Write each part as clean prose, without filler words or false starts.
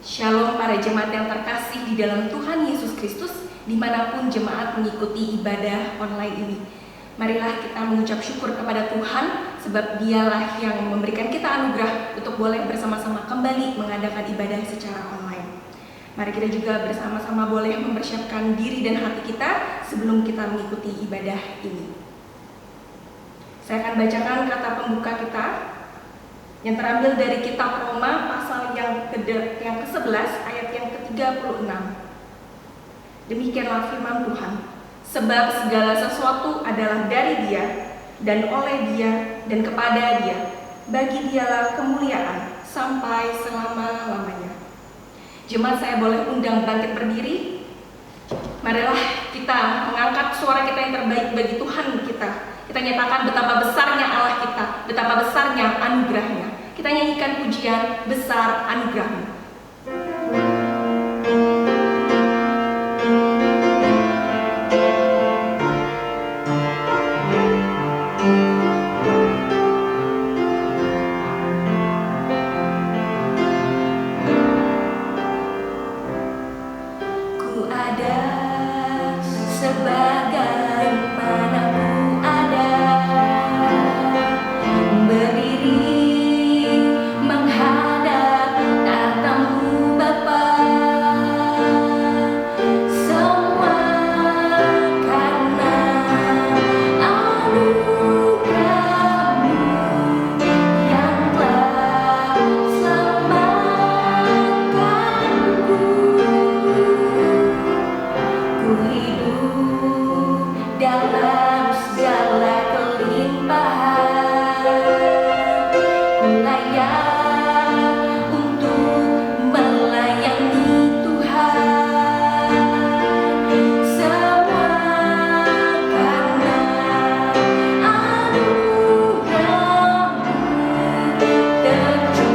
Shalom para jemaat yang terkasih di dalam Tuhan Yesus Kristus, dimanapun jemaat mengikuti ibadah online ini. Marilah kita mengucap syukur kepada Tuhan, sebab Dialah yang memberikan kita anugerah untuk boleh bersama-sama kembali mengadakan ibadah secara online. Mari kita juga bersama-sama boleh mempersiapkan diri dan hati kita sebelum kita mengikuti ibadah ini. Saya akan bacakan kata pembuka kita yang terambil dari kitab Roma pasal yang ke-11 ayat yang ke-36. Demikianlah firman Tuhan. Sebab segala sesuatu adalah dari Dia, dan oleh Dia, dan kepada Dia. Bagi Dialah kemuliaan sampai selama-lamanya. Jemaat, saya boleh undang bangkit berdiri. Marilah kita mengangkat suara kita yang terbaik bagi Tuhan kita. Kita nyatakan betapa besarnya Allah kita, betapa besarnya anugerahnya. Kita nyanyikan pujian besar anugerahmu. Ku ada sebagaimana ku ada, berdiri menghadap tatamu Bapa. Semua karena anugerah-Mu yang telah selamatkanku. Ku hidup dalam segala kelimpahan, ku layak untuk melayani Tuhan. Semua karena anugerah-Mu tercurah bagiku.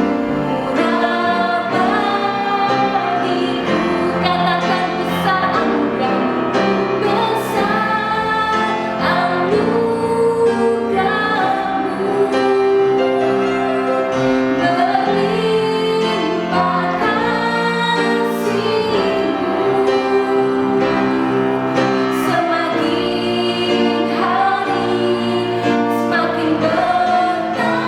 Katakan besar anugerah-Mu, besar anugerah-Mu, berlimpah kasih-Mu, semakin hari semakin bertambah.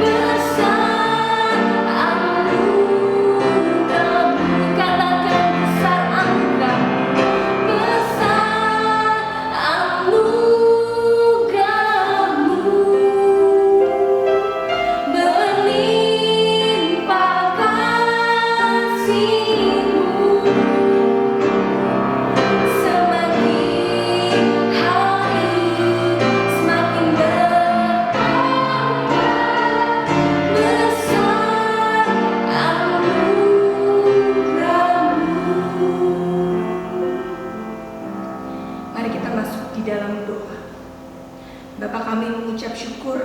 Besar anugerah-Mu, katakan besar anugerah-Mu, besar anugerah-Mu, berlimpah kasih-Mu, semakin hari semakin bertambah. Besar anugerah-Mu. Mari kita masuk di dalam doa. Bapa, kami mengucap syukur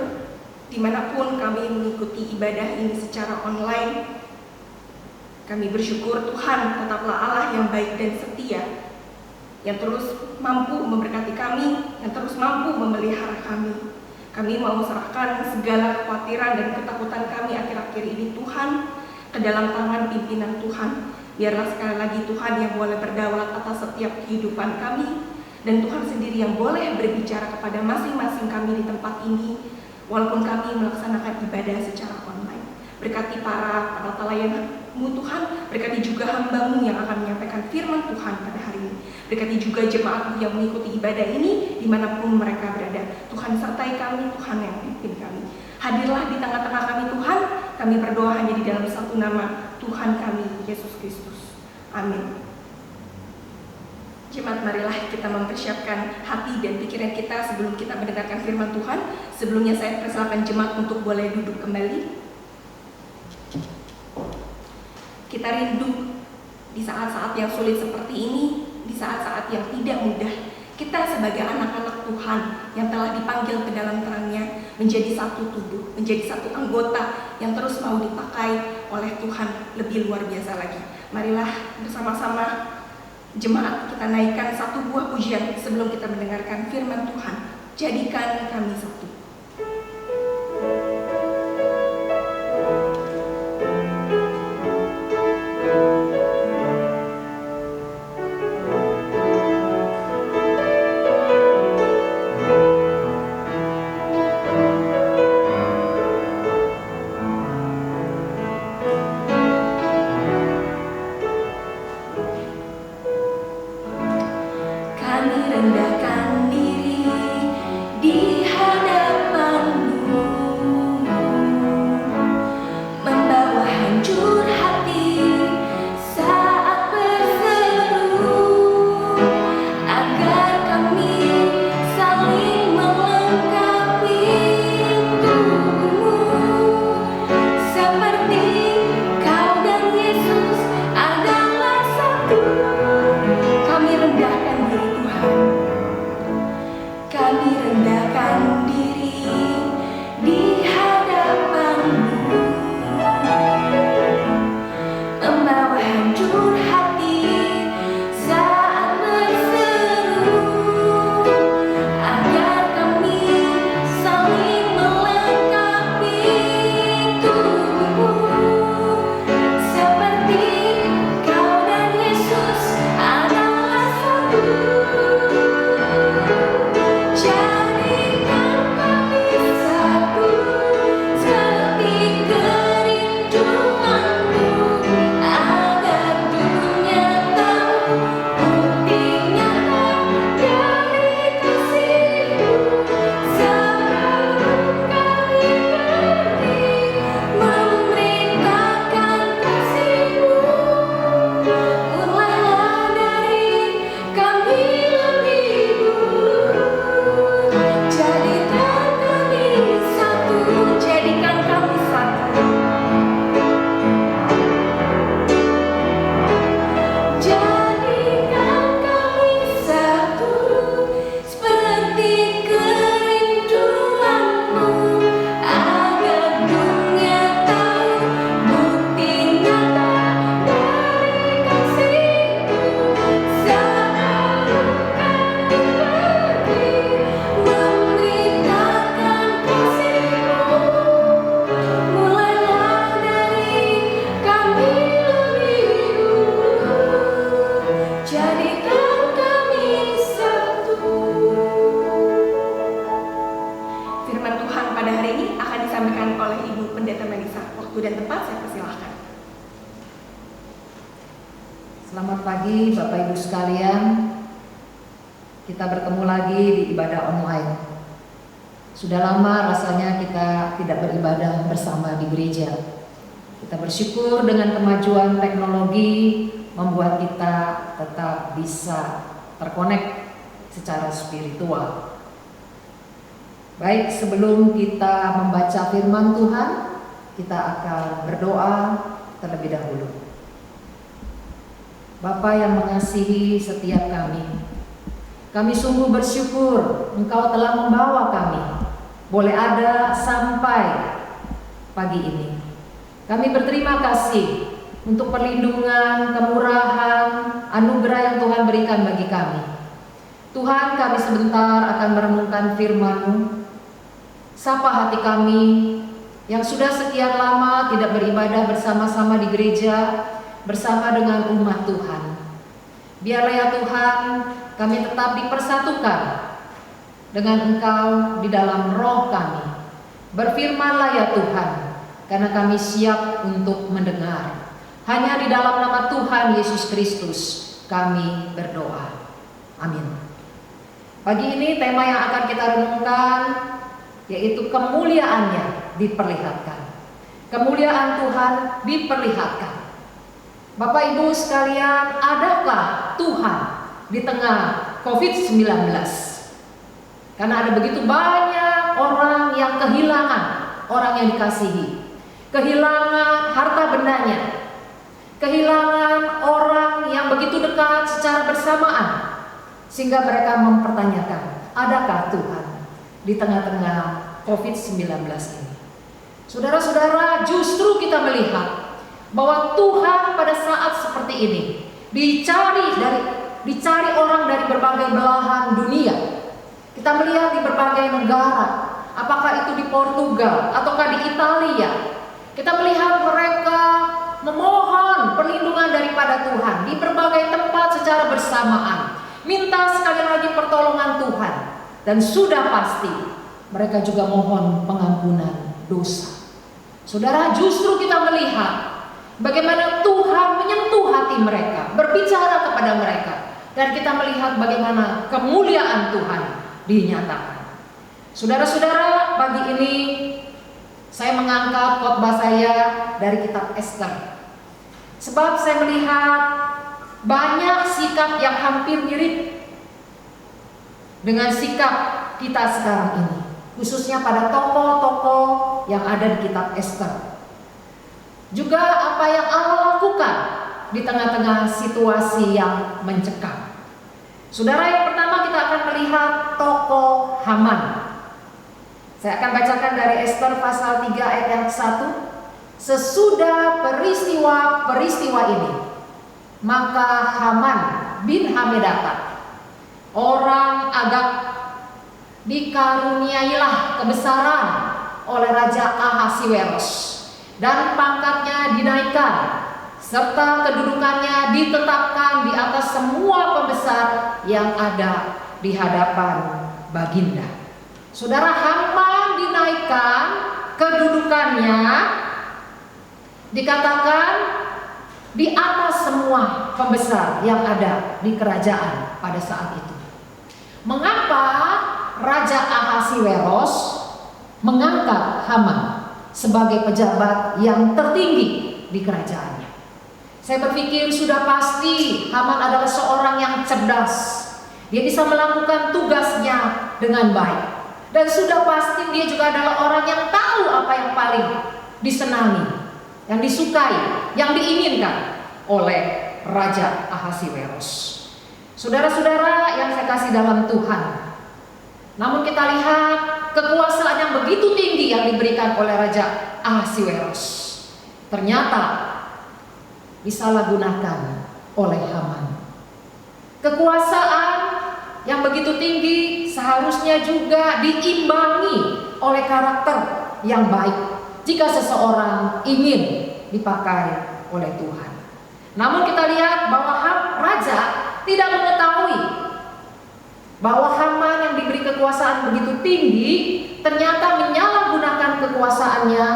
dimanapun kami mengikuti ibadah ini secara online. Kami bersyukur Tuhan tetaplah Allah yang baik dan setia, yang terus mampu memberkati kami, yang terus mampu memelihara kami. Kami mau serahkan segala kekhawatiran dan ketakutan kami akhir-akhir ini Tuhan ke dalam tangan pimpinan Tuhan. Biarlah sekali lagi Tuhan yang boleh berdaulat atas setiap kehidupan kami, dan Tuhan sendiri yang boleh berbicara kepada masing-masing kami di tempat ini, walaupun kami melaksanakan ibadah secara online. Berkati para pelayan-Mu Tuhan, berkati juga hamba-Mu yang akan menyampaikan firman Tuhan pada hari ini. Berkati juga jemaat-Mu yang mengikuti ibadah ini dimanapun mereka berada. Tuhan sertai kami, Tuhan yang pimpin kami. Hadirlah di tengah-tengah kami Tuhan. Kami berdoa hanya di dalam satu nama, Tuhan kami, Yesus Kristus. Amin. Jemaat, marilah kita mempersiapkan hati dan pikiran kita sebelum kita mendengarkan firman Tuhan. Sebelumnya saya persilakan jemaat untuk boleh duduk kembali. Kita rindu di saat-saat yang sulit seperti ini, di saat-saat yang tidak mudah. Kita sebagai anak-anak Tuhan yang telah dipanggil ke dalam terang-Nya menjadi satu tubuh, menjadi satu anggota yang terus mau dipakai oleh Tuhan lebih luar biasa lagi. Marilah bersama-sama jemaat kita naikkan satu buah pujian sebelum kita mendengarkan firman Tuhan. Jadikan kami satu. oleh Ibu Pendeta Melisa. Waktu dan tempat saya persilahkan. Selamat pagi Bapak Ibu sekalian. Kita bertemu lagi di ibadah online. Sudah lama rasanya kita tidak beribadah bersama di gereja. Kita bersyukur dengan kemajuan teknologi membuat kita tetap bisa terkonek secara spiritual. Baik, sebelum kita membaca firman Tuhan, kita akan berdoa terlebih dahulu. Bapa yang mengasihi setiap kami sungguh bersyukur Engkau telah membawa kami boleh ada sampai pagi ini. Kami berterima kasih untuk perlindungan, kemurahan, anugerah yang Tuhan berikan bagi kami. Tuhan, kami sebentar akan merenungkan firman-Mu. Sapa hati kami yang sudah sekian lama tidak beribadah bersama-sama di gereja bersama dengan umat Tuhan. Biarlah ya Tuhan, kami tetap dipersatukan dengan Engkau di dalam roh kami. Berfirmanlah ya Tuhan, karena kami siap untuk mendengar. Hanya di dalam nama Tuhan Yesus Kristus kami berdoa. Amin. Pagi ini tema yang akan kita renungkan yaitu kemuliaannya diperlihatkan. Kemuliaan Tuhan diperlihatkan. Bapak Ibu sekalian, adakah Tuhan di tengah COVID-19? Karena ada begitu banyak orang yang kehilangan orang yang dikasihi, kehilangan harta bendanya, kehilangan orang yang begitu dekat secara bersamaan, sehingga mereka mempertanyakan, adakah Tuhan di tengah-tengah COVID-19 ini? Saudara-saudara, justru kita melihat bahwa Tuhan pada saat seperti ini dicari orang dari berbagai belahan dunia. Kita melihat di berbagai negara, apakah itu di Portugal ataukah di Italia. Kita melihat mereka memohon perlindungan daripada Tuhan di berbagai tempat secara bersamaan, minta sekali lagi pertolongan Tuhan, dan sudah pasti mereka juga mohon pengampunan dosa. Saudara, justru kita melihat bagaimana Tuhan menyentuh hati mereka, berbicara kepada mereka, dan kita melihat bagaimana kemuliaan Tuhan dinyatakan. Saudara-saudara, pagi ini saya mengangkat khotbah saya dari kitab Ester. Sebab saya melihat banyak sikap yang hampir mirip dengan sikap kita sekarang ini, khususnya pada tokoh-tokoh yang ada di kitab Ester. Juga apa yang Allah lakukan di tengah-tengah situasi yang mencekam. Saudara, yang pertama kita akan melihat tokoh Haman. Saya akan bacakan dari Ester pasal 3 ayat yang 1. Sesudah peristiwa ini, maka Haman bin Hamedata, orang Agag, dikaruniailah kebesaran oleh Raja Ahasiweros, dan pangkatnya dinaikkan, serta kedudukannya ditetapkan di atas semua pembesar yang ada di hadapan Baginda. Saudara, Haman dinaikkan, kedudukannya dikatakan di atas semua pembesar yang ada di kerajaan pada saat itu. Mengapa Raja Ahasiweros mengangkat Haman sebagai pejabat yang tertinggi di kerajaannya? Saya berpikir sudah pasti Haman adalah seorang yang cerdas. Dia bisa melakukan tugasnya dengan baik. Dan sudah pasti dia juga adalah orang yang tahu apa yang paling disenangi, yang disukai, yang diinginkan oleh Raja Ahasiweros. Saudara-saudara yang saya kasih dalam Tuhan, namun kita lihat kekuasaan yang begitu tinggi yang diberikan oleh Raja Ahasiweros ternyata disalahgunakan oleh Haman. Kekuasaan yang begitu tinggi seharusnya juga diimbangi oleh karakter yang baik jika seseorang ingin dipakai oleh Tuhan. Namun kita lihat bahwa raja tidak mengetahui bahwa Haman yang diberi kekuasaan begitu tinggi ternyata menyalahgunakan kekuasaannya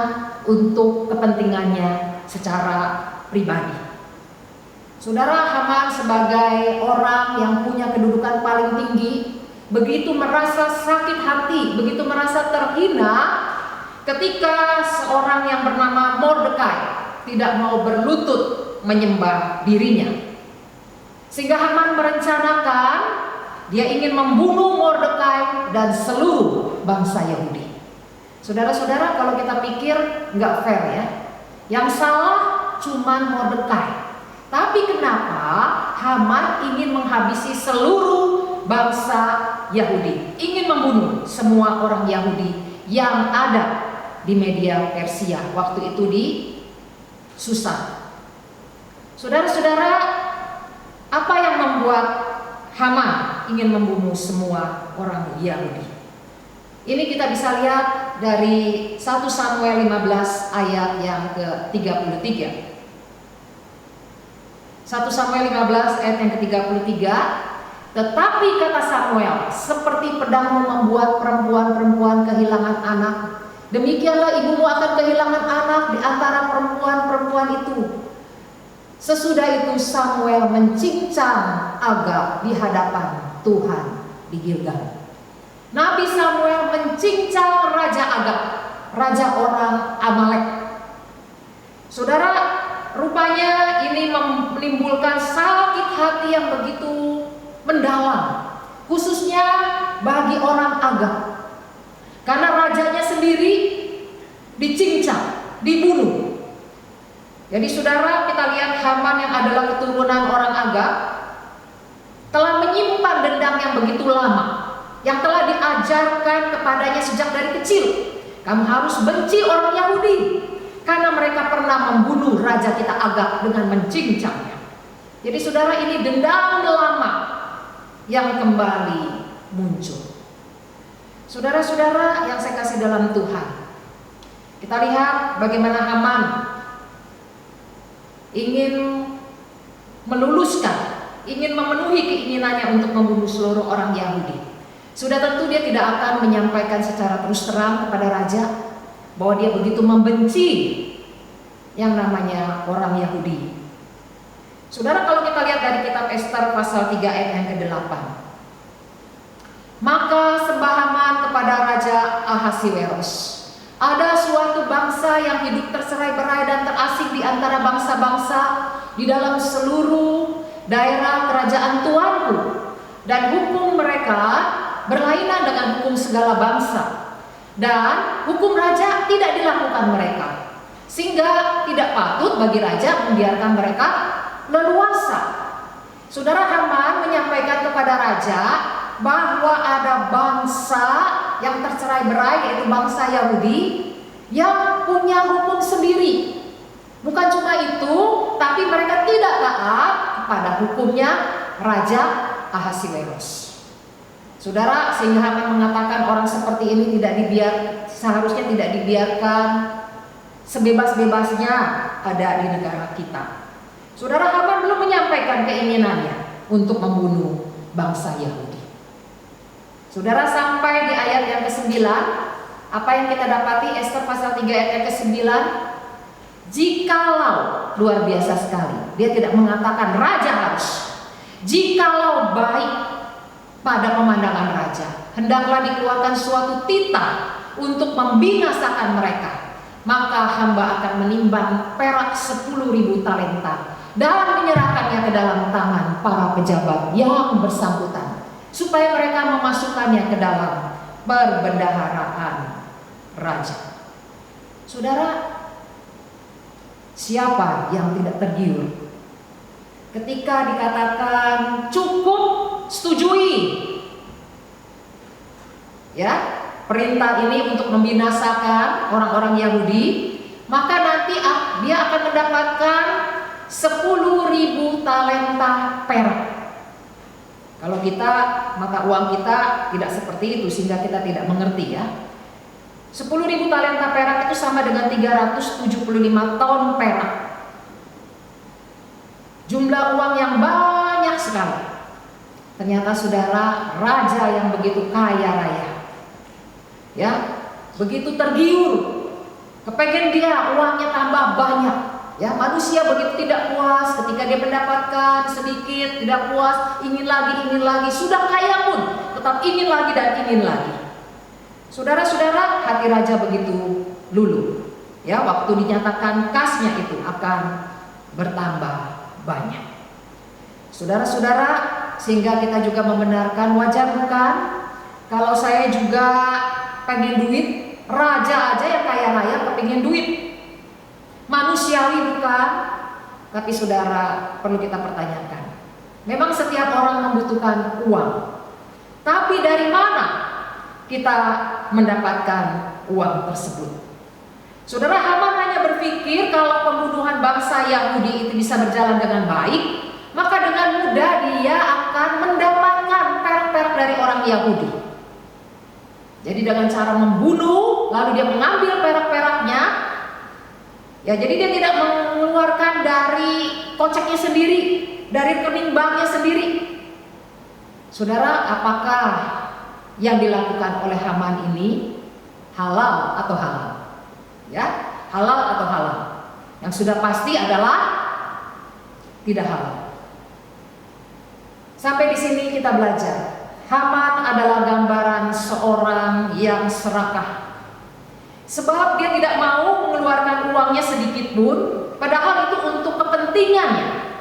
untuk kepentingannya secara pribadi. Saudara, Haman sebagai orang yang punya kedudukan paling tinggi begitu merasa sakit hati, begitu merasa terhina ketika seorang yang bernama Mordekai tidak mau berlutut menyembah dirinya. Sehingga Haman merencanakan dia ingin membunuh Mordekai dan seluruh bangsa Yahudi. Saudara-saudara, kalau kita pikir nggak fair ya, yang salah cuman Mordekai. Tapi kenapa Haman ingin menghabisi seluruh bangsa Yahudi, ingin membunuh semua orang Yahudi yang ada di Media Persia waktu itu di Susa? Saudara-saudara, apa yang membuat Haman ingin membunuh semua orang Yahudi? Ini kita bisa lihat dari 1 Samuel 15 ayat yang ke-33. 1 Samuel 15 ayat yang ke-33, tetapi kata Samuel, seperti pedangmu membuat perempuan-perempuan kehilangan anak, demikianlah ibumu akan kehilangan anak di antara perempuan-perempuan itu. Sesudah itu Samuel mencincang Agag di hadapan Tuhan di Gilgal. Nabi Samuel mencincang Raja Agag, raja orang Amalek. Saudara, rupanya ini menimbulkan sakit hati yang begitu mendalam, khususnya bagi orang Agag, karena rajanya sendiri dicincang, dibunuh. Jadi saudara, kita lihat Haman yang adalah keturunan orang Agag telah menyimpan dendam yang begitu lama, yang telah diajarkan kepadanya sejak dari kecil. Kamu harus benci orang Yahudi karena mereka pernah membunuh raja kita Agag dengan mencincangnya. Jadi saudara, ini dendam lama yang kembali muncul. Saudara-saudara yang saya kasih dalam Tuhan, kita lihat bagaimana Haman ingin meluluskan, ingin memenuhi keinginannya untuk membunuh seluruh orang Yahudi. Sudah tentu dia tidak akan menyampaikan secara terus terang kepada raja bahwa dia begitu membenci yang namanya orang Yahudi. Saudara, kalau kita lihat dari kitab Ester pasal 3 ayat yang ke-8, maka sembah Haman kepada Raja Ahasiweros, ada suatu bangsa yang hidup tercerai-berai dan terasing di antara bangsa-bangsa di dalam seluruh daerah kerajaan tuanku, dan hukum mereka berlainan dengan hukum segala bangsa, dan hukum raja tidak dilakukan mereka, sehingga tidak patut bagi raja membiarkan mereka leluasa. Saudara, Haman menyampaikan kepada raja bahwa ada bangsa yang tercerai-berai, yaitu bangsa Yahudi, yang punya hukum sendiri. Bukan cuma itu, tapi mereka tidak taat kepada hukumnya Raja Ahasiweros. Saudara, sehingga Haman mengatakan orang seperti ini seharusnya tidak dibiarkan sebebas-bebasnya ada di negara kita. Saudara, Haman belum menyampaikan keinginannya untuk membunuh bangsa Yahudi. Saudara, sampai di ayat yang ke-9, apa yang kita dapati Ester pasal 3 ayat yang ke-9? Jikalau, luar biasa sekali, dia tidak mengatakan raja harus. Jikalau baik pada pemandangan raja, hendaklah dikeluarkan suatu titah untuk membinasakan mereka, maka hamba akan menimbang perak 10.000 talenta dan menyerahkannya ke dalam tangan para pejabat yang bersangkutan, supaya mereka memasukkannya ke dalam perbendaharaan raja. Saudara, siapa yang tidak tergiur ketika dikatakan cukup setujui ya perintah ini untuk membinasakan orang-orang Yahudi, maka nanti dia akan mendapatkan 10.000 talenta perak. Kalau kita, mata uang kita tidak seperti itu, sehingga kita tidak mengerti ya. 10.000 talenta perak itu sama dengan 375 ton perak. Jumlah uang yang banyak sekali. Ternyata saudara, raja yang begitu kaya raya, ya, begitu tergiur Kepengen dia uangnya tambah banyak. Ya, manusia begitu tidak puas ketika dia mendapatkan sedikit, tidak puas, ingin lagi, sudah kaya pun tetap ingin lagi dan ingin lagi. Saudara-saudara, hati raja begitu luluh. Ya, waktu dinyatakan kasnya itu akan bertambah banyak. Saudara-saudara, sehingga kita juga membenarkan, wajar bukan kalau saya juga pengen duit, raja aja yang kaya raya kepingin duit. Manusiawi bukan? Tapi saudara, perlu kita pertanyakan. Memang setiap orang membutuhkan uang. Tapi dari mana kita mendapatkan uang tersebut? Saudara, Haman hanya berpikir kalau pembunuhan bangsa Yahudi itu bisa berjalan dengan baik, maka dengan mudah dia akan mendapatkan perak-perak dari orang Yahudi. Jadi dengan cara membunuh, lalu dia mengambil perak-peraknya, ya, jadi dia tidak mengeluarkan dari koceknya sendiri, dari rekening banknya sendiri. Saudara, apakah yang dilakukan oleh Haman ini halal atau halal? Ya, halal atau halal? Yang sudah pasti adalah tidak halal. Sampai di sini kita belajar, Haman adalah gambaran seorang yang serakah. Sebab dia tidak mau mengeluarkan uangnya sedikit pun, padahal itu untuk kepentingannya.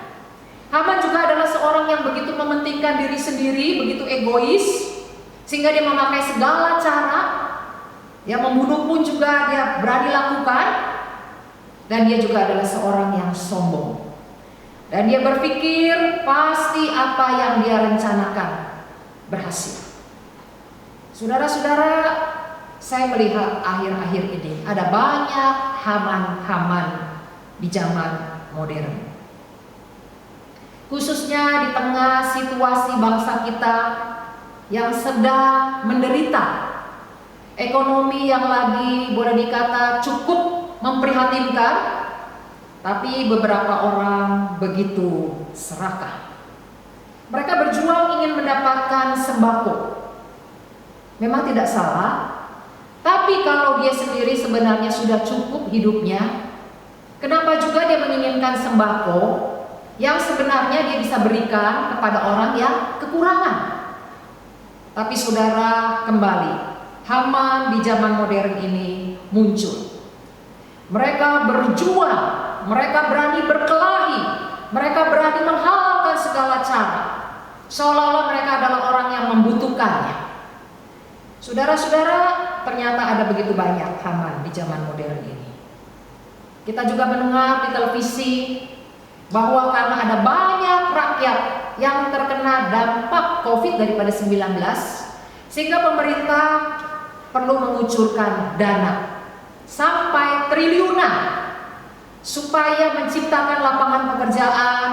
Haman juga adalah seorang yang begitu mementingkan diri sendiri, begitu egois, sehingga dia memakai segala cara. Ya, membunuh pun juga dia berani lakukan. Dan dia juga adalah seorang yang sombong. Dan dia berpikir pasti apa yang dia rencanakan berhasil. Saudara-saudara, saya melihat akhir-akhir ini ada banyak Haman-Haman di zaman modern. Khususnya di tengah situasi bangsa kita yang sedang menderita. Ekonomi yang lagi boleh dikata cukup memprihatinkan, tapi beberapa orang begitu serakah. Mereka berjuang ingin mendapatkan sembako. Memang tidak salah, tapi kalau dia sendiri sebenarnya sudah cukup hidupnya, kenapa juga dia menginginkan sembako yang sebenarnya dia bisa berikan kepada orang yang kekurangan? Tapi saudara, kembali, Haman di zaman modern ini muncul. Mereka berjuang, mereka berani berkelahi, mereka berani menghalalkan segala cara, seolah-olah mereka adalah orang yang membutuhkannya. Saudara-saudara, ternyata ada begitu banyak Haman di zaman modern ini. Kita juga mendengar di televisi bahwa karena ada banyak rakyat yang terkena dampak COVID daripada 19, sehingga pemerintah perlu mengucurkan dana sampai triliunan supaya menciptakan lapangan pekerjaan,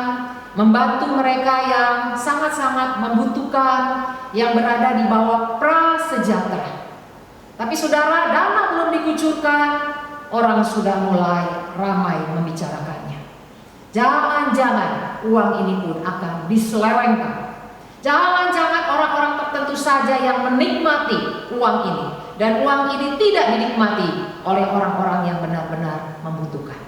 membantu mereka yang sangat-sangat membutuhkan, yang berada di bawah prasejahtera. Tapi saudara, dana belum dikucurkan, orang sudah mulai ramai membicarakannya. Jangan-jangan uang ini pun akan diselewengkan. Jangan-jangan orang-orang tertentu saja yang menikmati uang ini, dan uang ini tidak dinikmati oleh orang-orang yang benar-benar membutuhkan.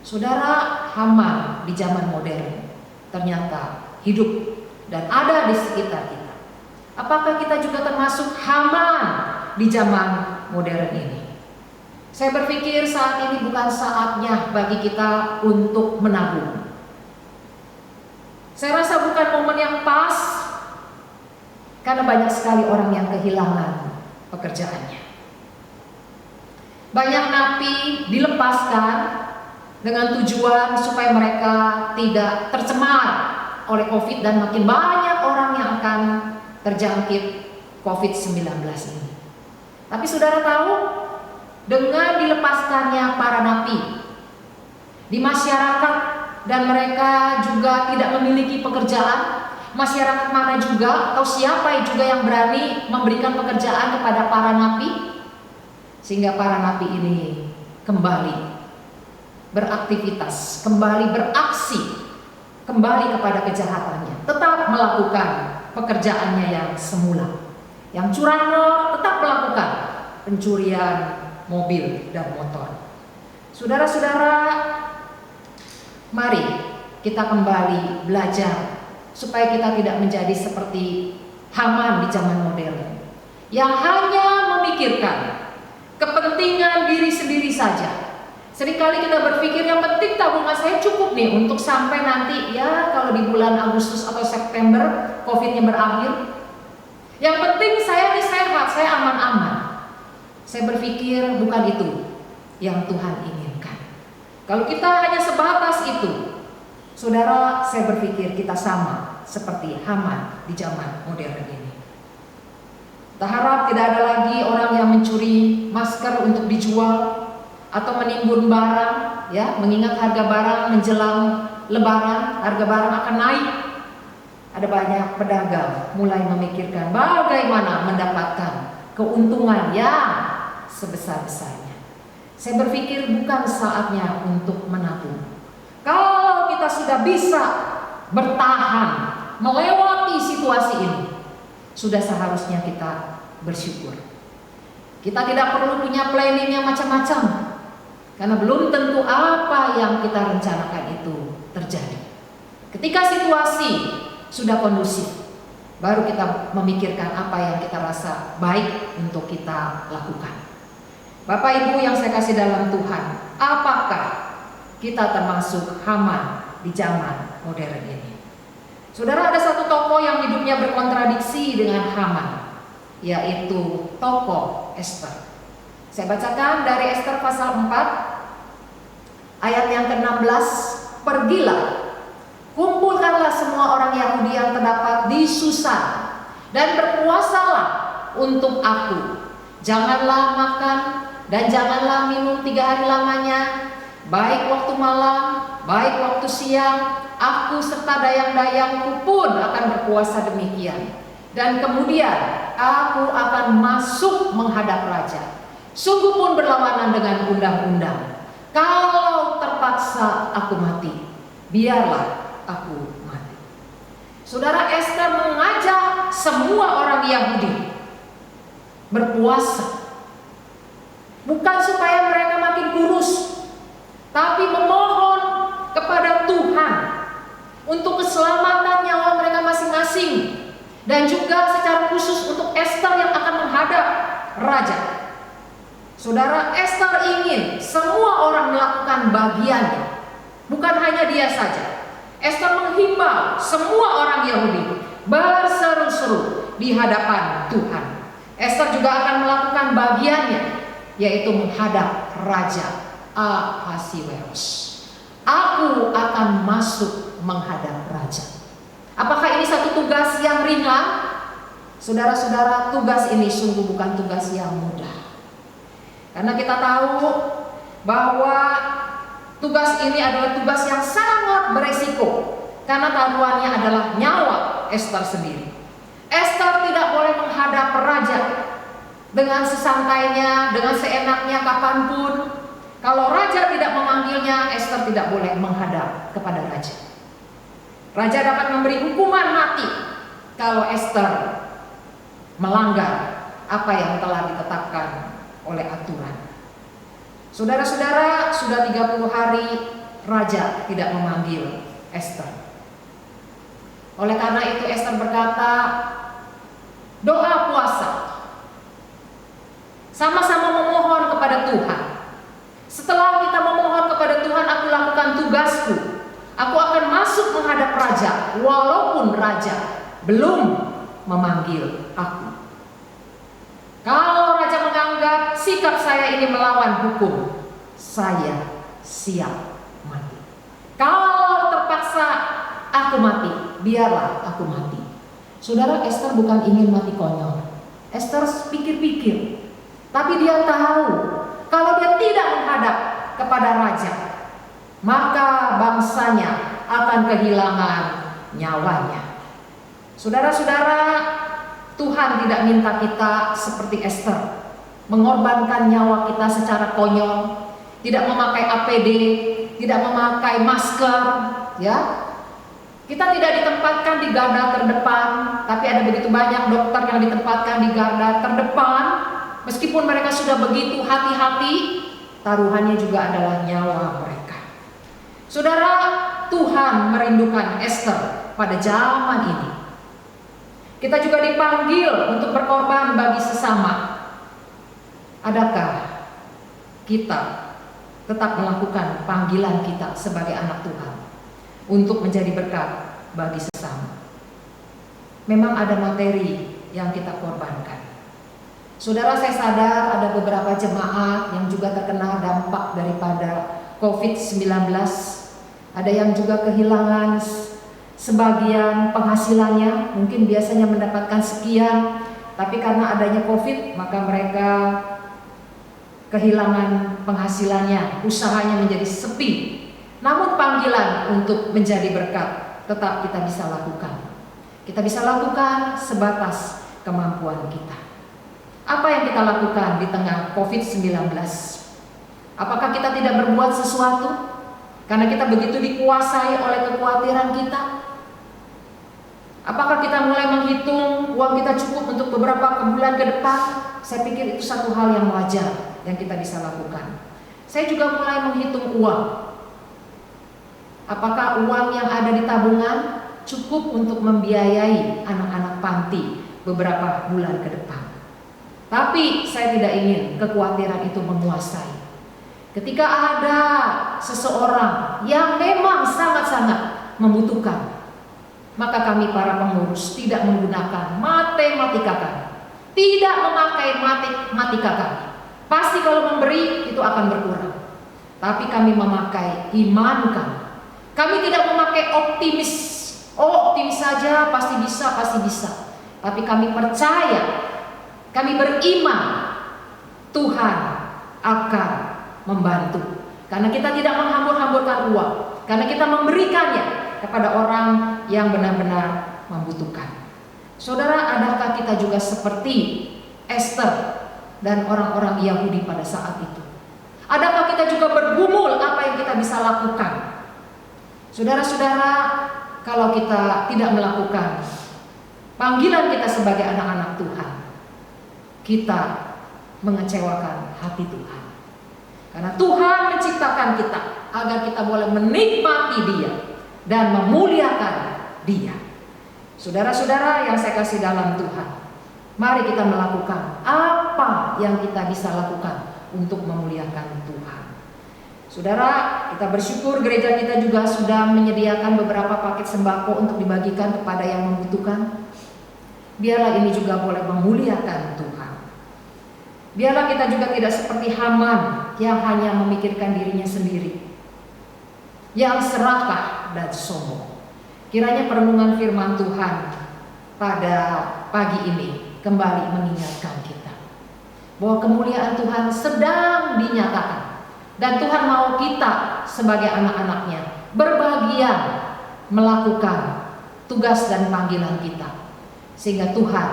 Saudara, Haman di zaman modern ternyata hidup dan ada di sekitar kita. Apakah kita juga termasuk Haman di zaman modern ini? Saya berpikir saat ini bukan saatnya bagi kita untuk menabung. Saya rasa bukan momen yang pas, karena banyak sekali orang yang kehilangan pekerjaannya. Banyak napi dilepaskan dengan tujuan supaya mereka tidak tercemar oleh COVID, dan makin banyak orang yang akan terjangkit COVID-19 ini. Tapi saudara tahu, dengan dilepaskannya para napi di masyarakat dan mereka juga tidak memiliki pekerjaan, masyarakat mana juga atau siapa juga yang berani memberikan pekerjaan kepada para napi, sehingga para napi ini kembali beraktivitas, kembali beraksi, kembali kepada kejahatannya, tetap melakukan pekerjaannya yang semula. Yang curanmor tetap melakukan pencurian mobil dan motor. Saudara-saudara, mari kita kembali belajar supaya kita tidak menjadi seperti Haman di zaman modern yang hanya memikirkan kepentingan diri sendiri saja. Seringkali kita berpikir yang penting tabungan saya cukup nih untuk sampai nanti ya kalau di bulan Agustus atau September COVID-nya berakhir. Yang penting saya nih sehat, saya aman-aman. Saya berpikir bukan itu yang Tuhan inginkan. Kalau kita hanya sebatas itu, saudara, saya berpikir kita sama seperti Haman di zaman modern ini. Kita harap tidak ada lagi orang yang mencuri masker untuk dijual atau menimbun barang, ya, mengingat harga barang menjelang Lebaran, harga barang akan naik. Ada banyak pedagang mulai memikirkan bagaimana mendapatkan keuntungan yang sebesar-besarnya. Saya berpikir bukan saatnya untuk menabung. Kalau kita sudah bisa bertahan melewati situasi ini, sudah seharusnya kita bersyukur. Kita tidak perlu punya planning yang macam-macam, karena belum tentu apa yang kita rencanakan itu terjadi. Ketika situasi sudah kondusif, baru kita memikirkan apa yang kita rasa baik untuk kita lakukan. Bapak Ibu yang saya kasih dalam Tuhan, apakah kita termasuk Haman di zaman modern ini? Saudara, ada satu tokoh yang hidupnya berkontradiksi dengan Haman, yaitu tokoh Ester. Saya bacakan dari Ester pasal 4 ayat yang ke-16. Pergilah, kumpulkanlah semua orang Yahudi yang terdapat di Susan dan berpuasalah untuk aku. Janganlah makan dan janganlah minum 3 hari lamanya, baik waktu malam, baik waktu siang. Aku serta dayang-dayangku pun akan berpuasa demikian. Dan kemudian aku akan masuk menghadap raja. Sungguh pun berlawanan dengan undang-undang. Kalau terpaksa aku mati, biarlah aku mati. Saudara, Ester mengajak semua orang Yahudi berpuasa. Bukan supaya mereka makin kurus, tapi memohon kepada Tuhan untuk keselamatan nyawa mereka masing-masing, dan juga secara khusus untuk Ester yang akan menghadap raja. Saudara, Ester ingin semua orang melakukan bagiannya, bukan hanya dia saja. Ester menghimbau semua orang Yahudi berseru-seru di hadapan Tuhan. Ester juga akan melakukan bagiannya, yaitu menghadap Raja Ahasiweros. Aku akan masuk menghadap raja. Apakah ini satu tugas yang ringan? Saudara-saudara, tugas ini sungguh bukan tugas yang mudah. Karena kita tahu bahwa tugas ini adalah tugas yang sangat beresiko, karena taruhannya adalah nyawa Ester sendiri. Ester tidak boleh menghadap raja dengan sesantainya, dengan seenaknya kapanpun. Kalau raja tidak memanggilnya, Ester tidak boleh menghadap kepada raja. Raja dapat memberi hukuman mati kalau Ester melanggar apa yang telah ditetapkan oleh aturan. Saudara-saudara, sudah 30 hari raja tidak memanggil Ester. Oleh karena itu Ester berkata, doa puasa, sama-sama memohon kepada Tuhan. Setelah kita memohon kepada Tuhan, aku lakukan tugasku. Aku akan masuk menghadap raja, walaupun raja belum memanggil aku. Kalau raja menganggap sikap saya ini melawan hukum, saya siap mati. Kalau terpaksa aku mati, biarlah aku mati. Saudara, Ester bukan ingin mati konyol. Ester pikir-pikir, tapi dia tahu kalau dia tidak menghadap kepada raja, maka bangsanya akan kehilangan nyawanya. Saudara-saudara, Tuhan tidak minta kita seperti Ester, mengorbankan nyawa kita secara konyol, tidak memakai APD, tidak memakai masker, ya. Kita tidak ditempatkan di garda terdepan, tapi ada begitu banyak dokter yang ditempatkan di garda terdepan, meskipun mereka sudah begitu hati-hati, taruhannya juga adalah nyawa mereka. Saudara, Tuhan merindukan Esther pada zaman ini. Kita juga dipanggil untuk berkorban bagi sesama. Adakah kita tetap melakukan panggilan kita sebagai anak Tuhan untuk menjadi berkat bagi sesama? Memang ada materi yang kita korbankan. Saudara, saya sadar ada beberapa jemaat yang juga terkena dampak daripada COVID-19. Ada yang juga kehilangan sebagian penghasilannya, mungkin biasanya mendapatkan sekian, tapi karena adanya COVID maka mereka kehilangan penghasilannya, usahanya menjadi sepi. Namun panggilan untuk menjadi berkat tetap kita bisa lakukan. Kita bisa lakukan sebatas kemampuan kita. Apa yang kita lakukan di tengah COVID-19? Apakah kita tidak berbuat sesuatu? Karena kita begitu dikuasai oleh kekhawatiran kita. Apakah kita mulai menghitung uang kita cukup untuk beberapa bulan ke depan? Saya pikir itu satu hal yang wajar yang kita bisa lakukan. Saya juga mulai menghitung uang. Apakah uang yang ada di tabungan cukup untuk membiayai anak-anak panti beberapa bulan ke depan? Tapi saya tidak ingin kekhawatiran itu menguasai. Ketika ada seseorang yang memang sangat-sangat membutuhkan, maka kami para pengurus tidak menggunakan matematika kami, tidak memakai matematika kami. Pasti kalau memberi itu akan berkurang. Tapi kami memakai iman kami. Kami tidak memakai optimis. Oh, optimis saja, pasti bisa, pasti bisa. Tapi kami percaya, kami beriman Tuhan akan membantu. Karena kita tidak menghambur-hamburkan uang, karena kita memberikannya kepada orang yang benar-benar membutuhkan. Saudara, adakah kita juga seperti Esther dan orang-orang Yahudi pada saat itu? Adakah kita juga bergumul apa yang kita bisa lakukan? Saudara-saudara, kalau kita tidak melakukan panggilan kita sebagai anak-anak Tuhan, kita mengecewakan hati Tuhan. Karena Tuhan menciptakan kita agar kita boleh menikmati Dia dan memuliakan Dia. Saudara-saudara yang saya kasih dalam Tuhan, mari kita melakukan apa yang kita bisa lakukan untuk memuliakan Tuhan. Saudara, kita bersyukur gereja kita juga sudah menyediakan beberapa paket sembako untuk dibagikan kepada yang membutuhkan. Biarlah ini juga boleh memuliakan Tuhan. Biarlah kita juga tidak seperti Haman yang hanya memikirkan dirinya sendiri, yang serakah dan sombong. Kiranya perenungan firman Tuhan pada pagi ini kembali mengingatkan kita bahwa kemuliaan Tuhan sedang dinyatakan. Dan Tuhan mau kita sebagai anak-anaknya berbahagia melakukan tugas dan panggilan kita, sehingga Tuhan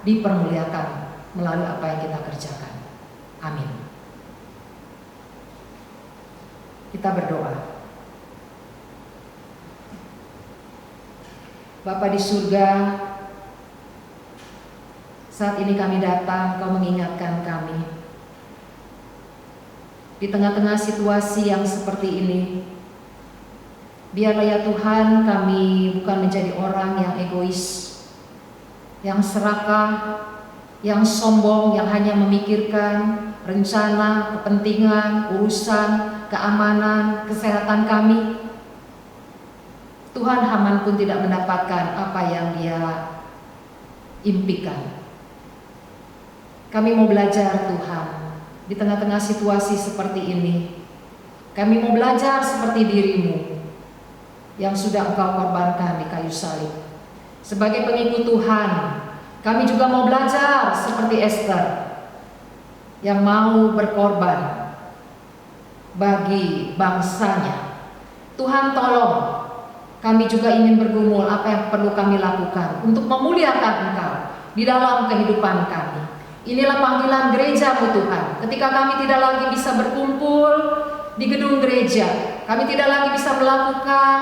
dipermuliakan melalui apa yang kita kerjakan. Amin. Kita berdoa. Bapa di surga, saat ini kami datang, Kau mengingatkan kami. Di tengah-tengah situasi yang seperti ini, biarlah ya Tuhan kami bukan menjadi orang yang egois, yang serakah, yang sombong, yang hanya memikirkan rencana, kepentingan, urusan, keamanan, kesehatan kami. Tuhan, Haman pun tidak mendapatkan apa yang dia impikan. Kami mau belajar Tuhan. Di tengah-tengah situasi seperti ini, kami mau belajar seperti diri-Mu yang sudah Engkau korbankan di kayu salib. Sebagai pengikut Tuhan, kami juga mau belajar seperti Esther yang mau berkorban bagi bangsanya. Tuhan, tolong kami juga ingin bergumul apa yang perlu kami lakukan untuk memuliakan Engkau di dalam kehidupan kami. Inilah panggilan gereja-Mu Tuhan. Ketika kami tidak lagi bisa berkumpul di gedung gereja, kami tidak lagi bisa melakukan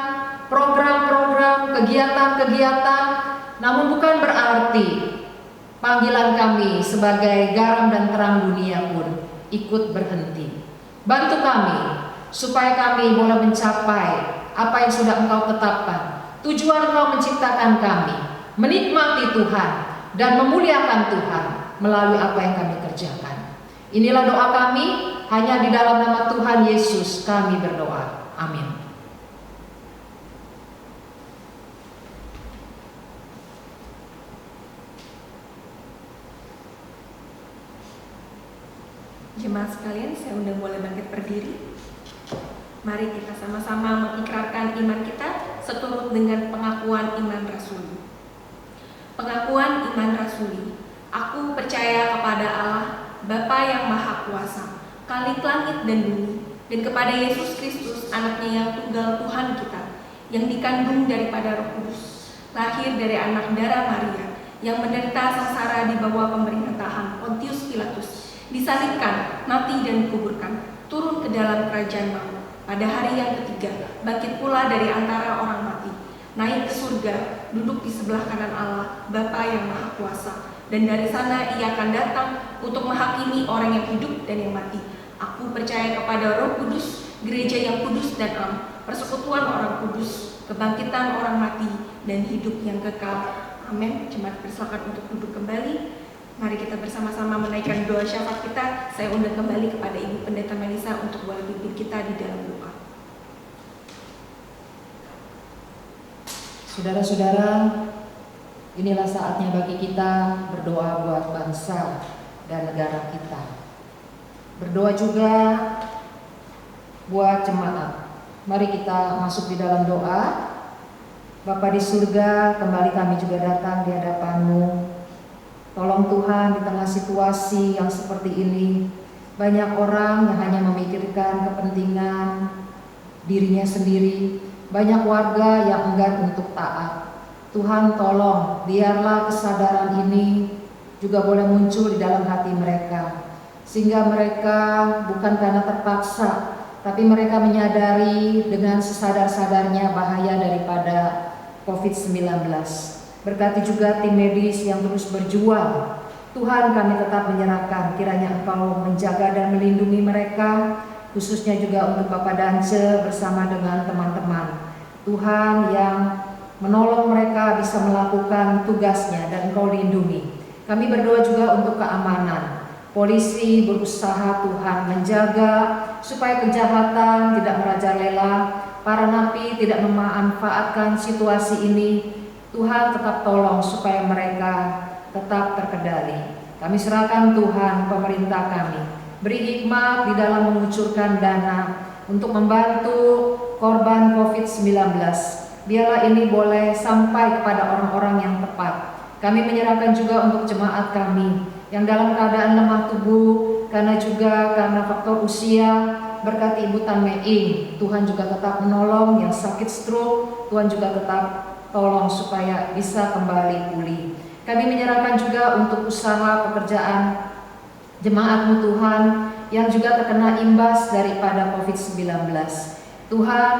program-program, kegiatan-kegiatan, namun bukan berarti panggilan kami sebagai garam dan terang dunia pun ikut berhenti. Bantu kami supaya kami boleh mencapai apa yang sudah Engkau tetapkan. Tujuan Engkau menciptakan kami, menikmati Tuhan dan memuliakan Tuhan melalui apa yang kami kerjakan. Inilah doa kami, hanya di dalam nama Tuhan Yesus kami berdoa. Amin. Jemaat sekalian, saya undang boleh bangkit berdiri. Mari kita sama-sama mengikrarkan iman kita seturut dengan pengakuan iman rasuli. Pengakuan iman rasuli. Aku percaya kepada Allah, Bapa yang Maha Kuasa, Khalik langit dan bumi, dan kepada Yesus Kristus, Anaknya yang tunggal Tuhan kita, yang dikandung daripada Roh Kudus, lahir dari anak darah Maria, yang menderita sengsara di bawah pemerintahan Pontius Pilatus, disalibkan, mati dan dikuburkan, turun ke dalam kerajaan maut. Pada hari yang ketiga, bangkit pula dari antara orang mati, naik ke surga, duduk di sebelah kanan Allah, Bapa yang Maha Kuasa, dan dari sana Ia akan datang untuk menghakimi orang yang hidup dan yang mati. Aku percaya kepada Roh Kudus, gereja yang kudus dan am, persekutuan orang kudus, kebangkitan orang mati, dan hidup yang kekal. Amin. Jemaat persilakan untuk duduk kembali. Mari kita bersama-sama menaikkan doa syafaat kita. Saya undang kembali kepada Ibu Pendeta Melisa untuk boleh pimpin kita di dalam doa. Saudara-saudara, inilah saatnya bagi kita berdoa buat bangsa dan negara kita. Berdoa juga buat jemaat. Mari kita masuk di dalam doa. Bapa di surga, kembali kami juga datang di hadapan-Mu. Tolong Tuhan, di tengah situasi yang seperti ini, banyak orang yang hanya memikirkan kepentingan dirinya sendiri. Banyak warga yang enggan untuk taat. Tuhan tolong, biarlah kesadaran ini juga boleh muncul di dalam hati mereka, sehingga mereka bukan karena terpaksa, tapi mereka menyadari dengan sesadar-sadarnya bahaya daripada COVID-19. Berkati juga tim medis yang terus berjuang. Tuhan, kami tetap menyerahkan, kiranya Engkau menjaga dan melindungi mereka, khususnya juga untuk Bapak Dance bersama dengan teman-teman. Tuhan yang menolong mereka bisa melakukan tugasnya dan Engkau lindungi. Kami berdoa juga untuk keamanan. Polisi berusaha Tuhan menjaga supaya kejahatan tidak merajalela, para napi tidak memanfaatkan situasi ini. Tuhan tetap tolong supaya mereka tetap terkendali. Kami serahkan Tuhan pemerintah kami, beri hikmat di dalam mengucurkan dana untuk membantu korban COVID-19. Biarlah ini boleh sampai kepada orang-orang yang tepat. Kami menyerahkan juga untuk jemaat kami yang dalam keadaan lemah tubuh karena faktor usia. Berkati Ibu Tan Meing, Tuhan juga tetap menolong yang sakit stroke. Tuhan juga tetap tolong supaya bisa kembali pulih. Kami menyerahkan juga untuk usaha pekerjaan jemaat-Mu Tuhan yang juga terkena imbas daripada COVID-19. Tuhan,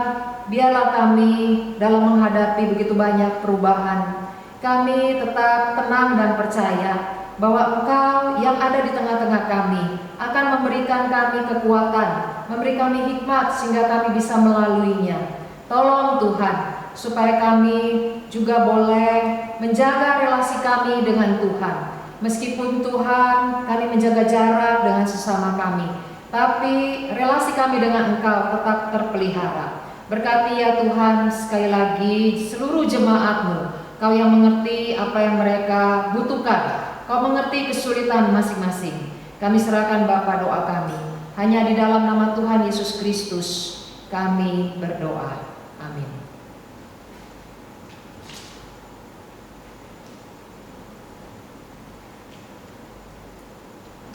biarlah kami dalam menghadapi begitu banyak perubahan, kami tetap tenang dan percaya bahwa Engkau yang ada di tengah-tengah kami akan memberikan kami kekuatan, memberi kami hikmat sehingga kami bisa melaluinya. Tolong Tuhan, supaya kami juga boleh menjaga relasi kami dengan Tuhan. Meskipun Tuhan, kami menjaga jarak dengan sesama kami, tapi relasi kami dengan Engkau tetap terpelihara. Berkati ya Tuhan sekali lagi seluruh jemaat-Mu, Kau yang mengerti apa yang mereka butuhkan, Kau mengerti kesulitan masing-masing. Kami serahkan Bapa doa kami, hanya di dalam nama Tuhan Yesus Kristus kami berdoa. Amin.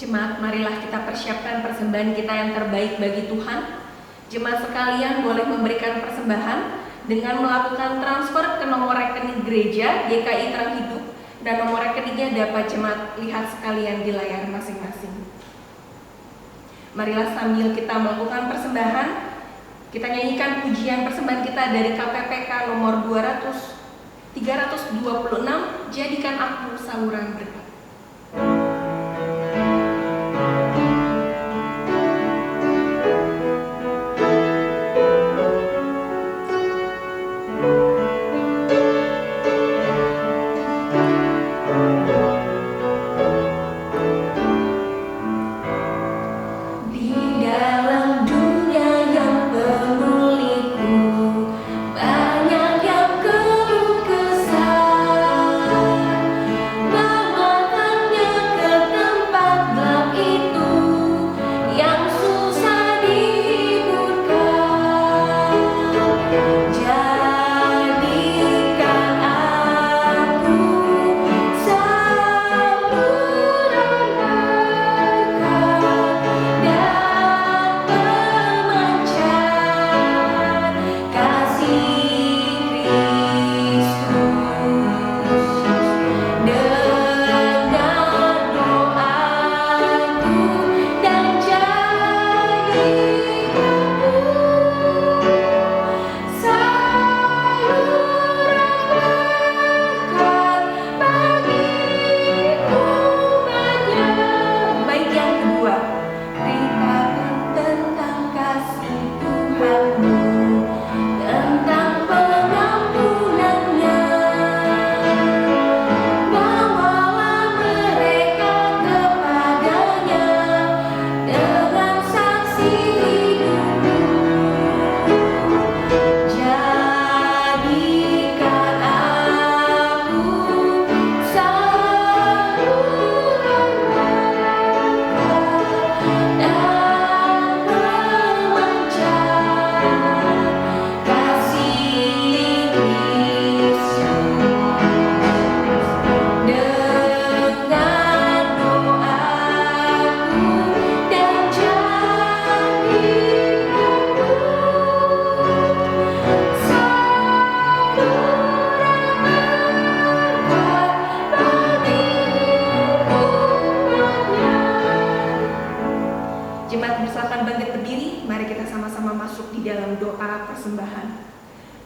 Jemaat, marilah kita persiapkan persembahan kita yang terbaik bagi Tuhan. Jemaat sekalian boleh memberikan persembahan dengan melakukan transfer ke nomor rekening gereja GKI Terang Hidup, dan nomor rekeningnya dapat jemaat lihat sekalian di layar masing-masing. Marilah sambil kita melakukan persembahan, kita nyanyikan pujian persembahan kita dari KPPK nomor 326, Jadikan Aku Saluran Berkat. mari kita sama-sama masuk di dalam doa persembahan.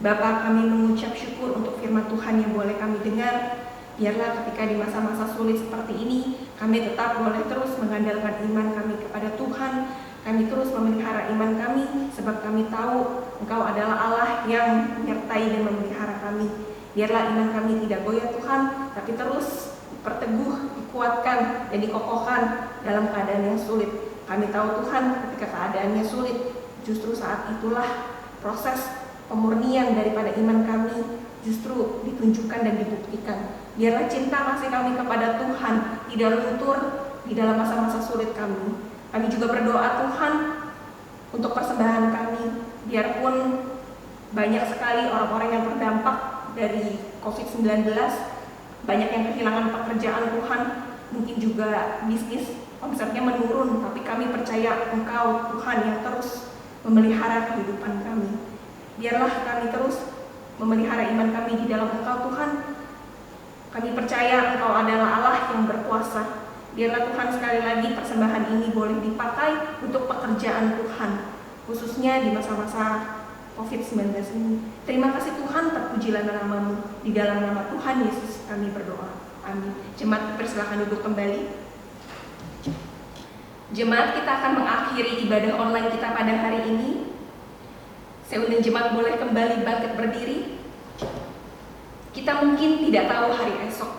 Bapa, kami mengucap syukur untuk firman Tuhan yang boleh kami dengar. Biarlah ketika di masa-masa sulit seperti ini, kami tetap boleh terus mengandalkan iman kami kepada Tuhan. Kami terus memelihara iman kami, sebab kami tahu Engkau adalah Allah yang menyertai dan memelihara kami. Biarlah iman kami tidak goyah Tuhan, tapi terus diperteguh, dikuatkan, dan dikokohkan dalam keadaan yang sulit. Kami tahu Tuhan, ketika keadaannya sulit, justru saat itulah proses pemurnian daripada iman kami justru ditunjukkan dan dibuktikan. Biarlah cinta kasih kami kepada Tuhan tidak luntur di dalam masa-masa sulit kami. Kami juga berdoa Tuhan untuk persembahan kami. Biarpun banyak sekali orang-orang yang terdampak dari COVID-19, banyak yang kehilangan pekerjaan Tuhan, mungkin juga bisnis omsetnya menurun, tapi kami percaya Engkau Tuhan yang terus memelihara kehidupan kami. Biarlah kami terus memelihara iman kami di dalam Engkau Tuhan. Kami percaya Engkau adalah Allah yang berkuasa. Biarlah Tuhan sekali lagi persembahan ini boleh dipakai untuk pekerjaan Tuhan, khususnya di masa-masa COVID-19 ini. Terima kasih Tuhan, terpujilah nama-Mu. Di dalam nama Tuhan Yesus kami berdoa. Amin. Jemaat persilakan duduk kembali. Jemaat, kita akan mengakhiri ibadah online kita pada hari ini. Saya undang jemaat boleh kembali bangkit berdiri. Kita mungkin tidak tahu hari esok.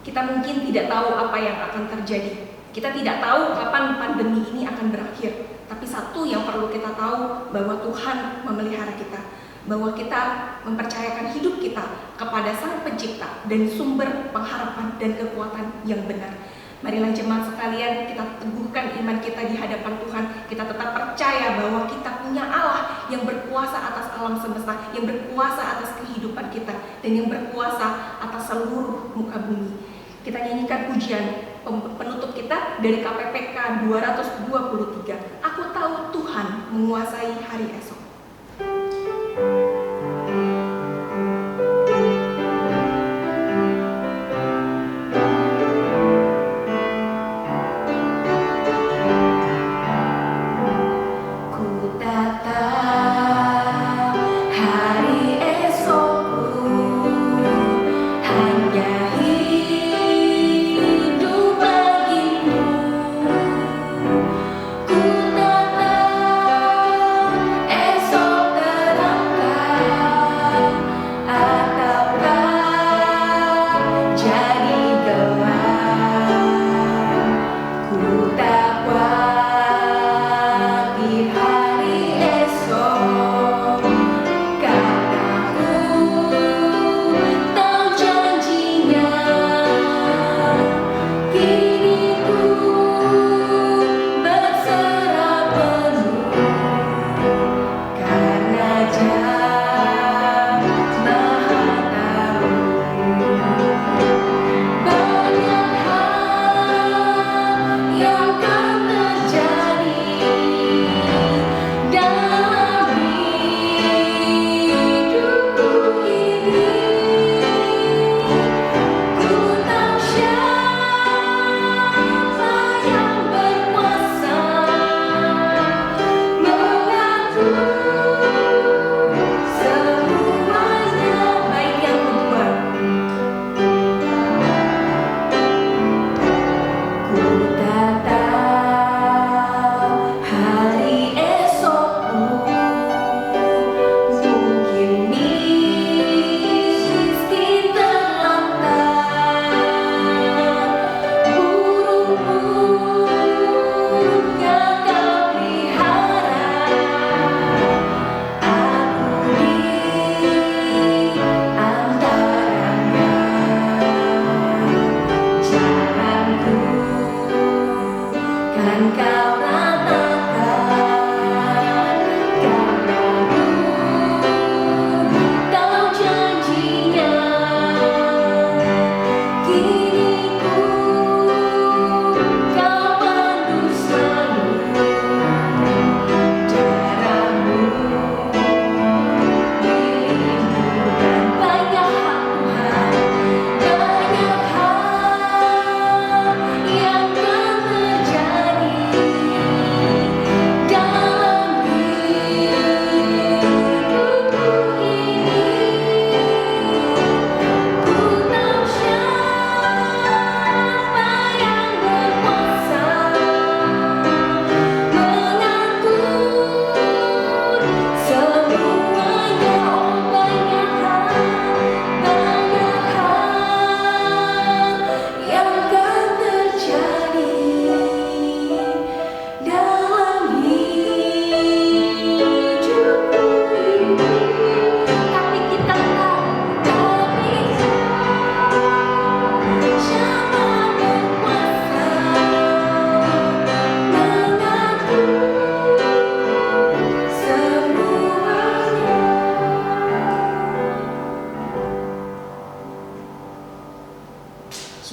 Kita mungkin tidak tahu apa yang akan terjadi. Kita tidak tahu kapan pandemi ini akan berakhir. Tapi satu yang perlu kita tahu, bahwa Tuhan memelihara kita. Bahwa kita mempercayakan hidup kita kepada Sang Pencipta dan sumber pengharapan dan kekuatan yang benar. Marilah jemaat sekalian, kita teguhkan iman kita di hadapan Tuhan. Kita tetap percaya bahwa kita punya Allah yang berkuasa atas alam semesta, yang berkuasa atas kehidupan kita, dan yang berkuasa atas seluruh muka bumi. Kita nyanyikan pujian penutup kita dari KPPK 223. Aku tahu Tuhan menguasai hari esok. Dalam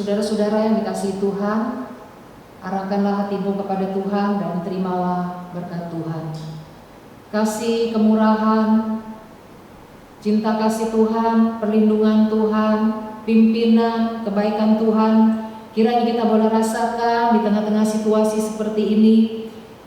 saudara-saudara yang dikasihi Tuhan, arahkanlah hatimu kepada Tuhan dan terimalah berkat Tuhan. Kasih kemurahan, cinta kasih Tuhan, perlindungan Tuhan, pimpinan, kebaikan Tuhan, kiranya kita boleh rasakan di tengah-tengah situasi seperti ini.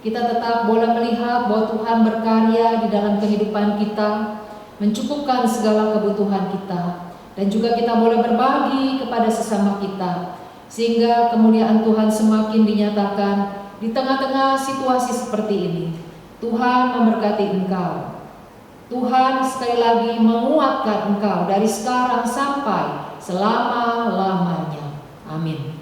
Kita tetap boleh melihat bahwa Tuhan berkarya di dalam kehidupan kita, mencukupkan segala kebutuhan kita. Dan juga kita boleh berbagi kepada sesama kita, sehingga kemuliaan Tuhan semakin dinyatakan di tengah-tengah situasi seperti ini. Tuhan memberkati engkau. Tuhan sekali lagi menguatkan engkau dari sekarang sampai selama-lamanya. Amin.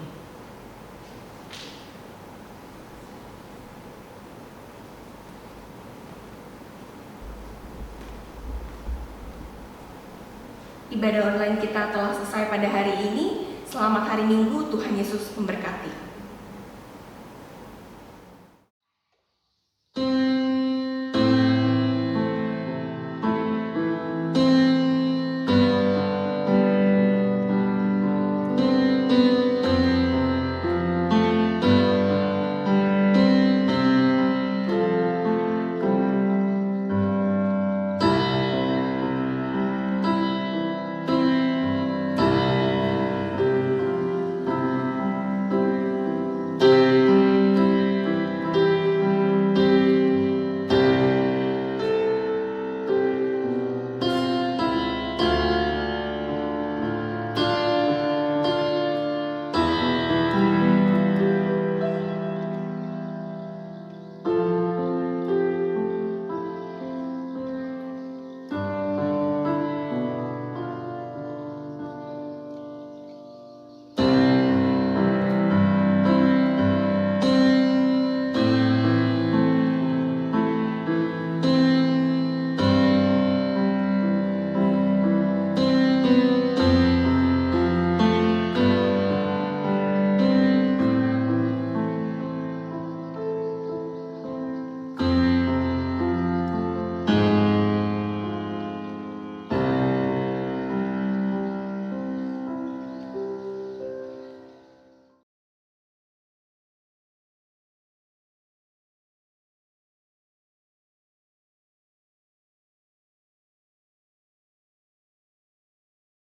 Ibadah online kita telah selesai pada hari ini. Selamat hari Minggu, Tuhan Yesus memberkati.